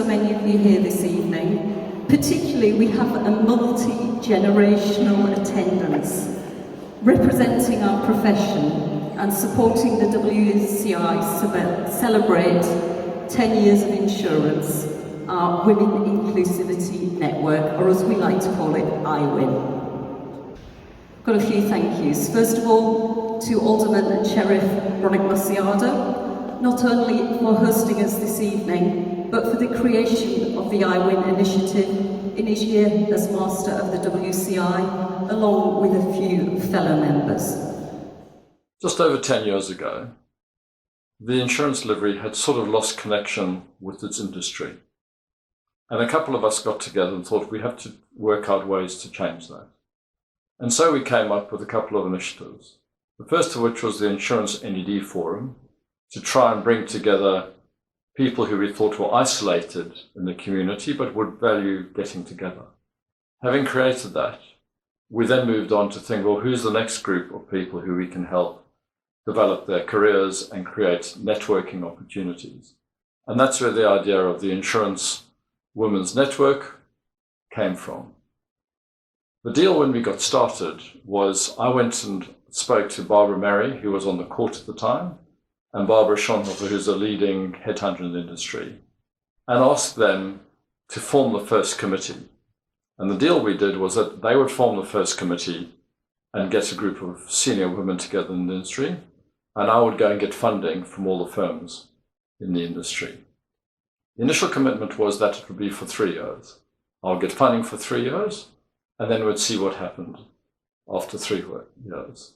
so many of you here this evening. Particularly, we have a multi-generational attendance representing our profession and supporting the WCI celebrate 10 years of insurance, our Women Inclusivity Network, or as we like to call it, iWIN. Got a few thank yous. First of all, to Alderman and Sheriff Ronick Masiada, not only for hosting us this evening, but for the creation of the iWIN initiative in his year as Master of the WCI, along with a few fellow members. Just over 10 years ago, the insurance livery had sort of lost connection with its industry. And a couple of us got together and thought we have to work out ways to change that. And so we came up with a couple of initiatives. The first of which was the Insurance NED Forum, to try and bring together people who we thought were isolated in the community but would value getting together. Having created that, we then moved on to think, well, who's the next group of people who we can help develop their careers and create networking opportunities. And that's where the idea of the Insurance Women's Network came from. The deal when we got started was I went and spoke to Barbara Mary, who was on the court at the time, and Barbara Schonhofer, who's a leading headhunter in the industry, and asked them to form the first committee. And the deal we did was that they would form the first committee and get a group of senior women together in the industry, and I would go and get funding from all the firms in the industry. The initial commitment was that it would be for 3 years. I'll get funding for 3 years, and then we'd see what happened after 3 years.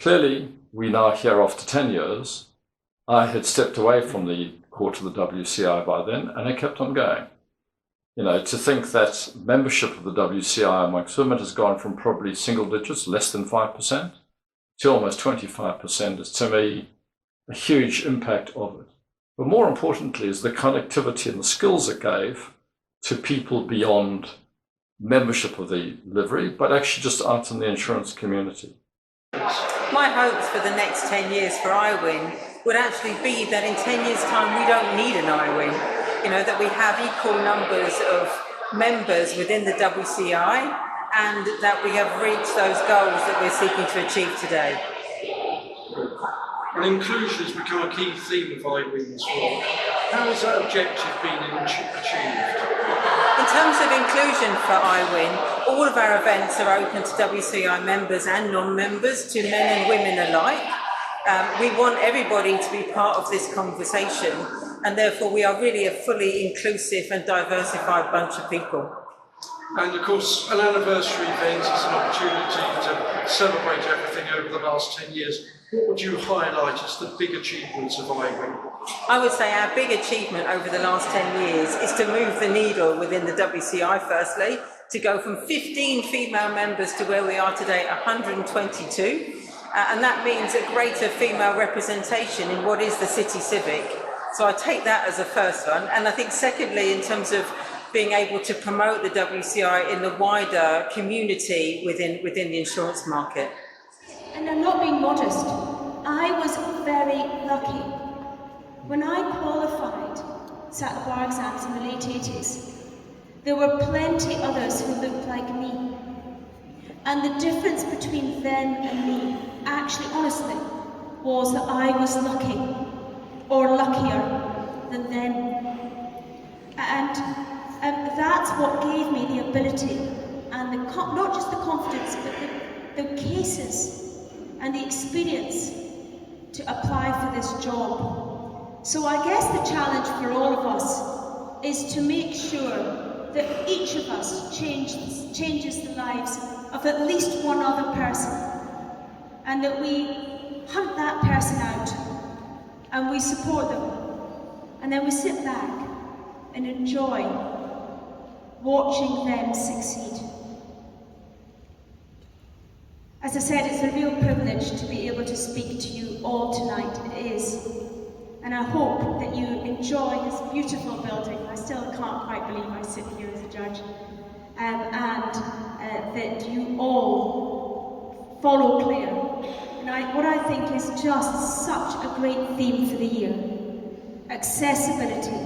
Clearly, we now hear after 10 years, I had stepped away from the court of the WCI by then, and I kept on going. You know, to think that membership of the WCI amongst women has gone from probably single digits, less than 5%, to almost 25% is, to me, a huge impact of it. But more importantly is the connectivity and the skills it gave to people beyond membership of the livery, but actually just out in the insurance community. My hopes for the next 10 years for iWIN would actually be that in 10 years' time we don't need an iWIN. You know, that we have equal numbers of members within the WCI and that we have reached those goals that we're seeking to achieve today. And inclusion has become a key theme of iWIN's work. How has that objective been achieved? In terms of inclusion for iWIN, all of our events are open to WCI members and non-members, to men and women alike. We want everybody to be part of this conversation, and therefore we are really a fully inclusive and diversified bunch of people. And of course, an anniversary event is an opportunity to celebrate everything over the last 10 years. What would you highlight as the big achievements of iWIN? I would say our big achievement over the last 10 years is to move the needle within the WCI, firstly, to go from 15 female members to where we are today, 122. And that means a greater female representation in what is the city civic. So I take that as a first one. And I think secondly, in terms of being able to promote the WCI in the wider community within the insurance market. And I'm not being modest, I was very lucky. When I qualified, sat the bar exams in the late 80s, there were plenty others who looked like me. And the difference between them and me, actually, honestly, was that I was lucky, or luckier than them. And that's what gave me the ability, and not just the confidence, but the cases and the experience to apply for this job. So I guess the challenge for all of us is to make sure that each of us changes the lives of at least one other person, and that we hunt that person out and we support them, and then we sit back and enjoy watching them succeed. As I said, it's a real privilege to be able to speak to you all tonight. It is. And I hope that you enjoy this beautiful building. I still can't quite believe I sit here as a judge. And that you all follow Claire. And what I think is just such a great theme for the year. Accessibility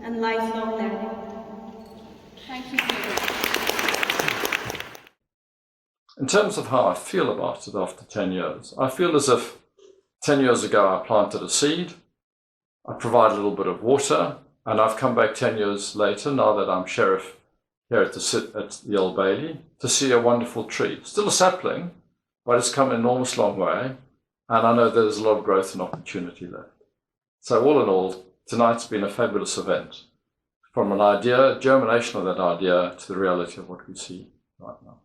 and lifelong learning. Thank you. In terms of how I feel about it after 10 years, I feel as if 10 years ago I planted a seed, I provide a little bit of water, and I've come back 10 years later, now that I'm sheriff here at the Old Bailey, to see a wonderful tree. Still a sapling, but it's come an enormous long way, and I know there's a lot of growth and opportunity left. So all in all, tonight's been a fabulous event. From an idea, germination of that idea, to the reality of what we see right now.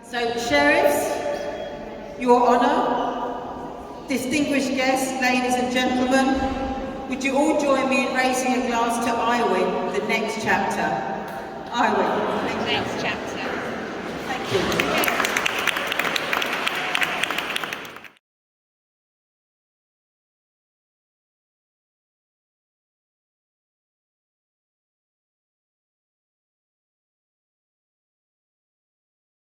So, Sheriffs, Your Honour, distinguished guests, ladies and gentlemen, would you all join me in raising a glass to iWIN, the next chapter? iWIN. Next chapter. Thank you.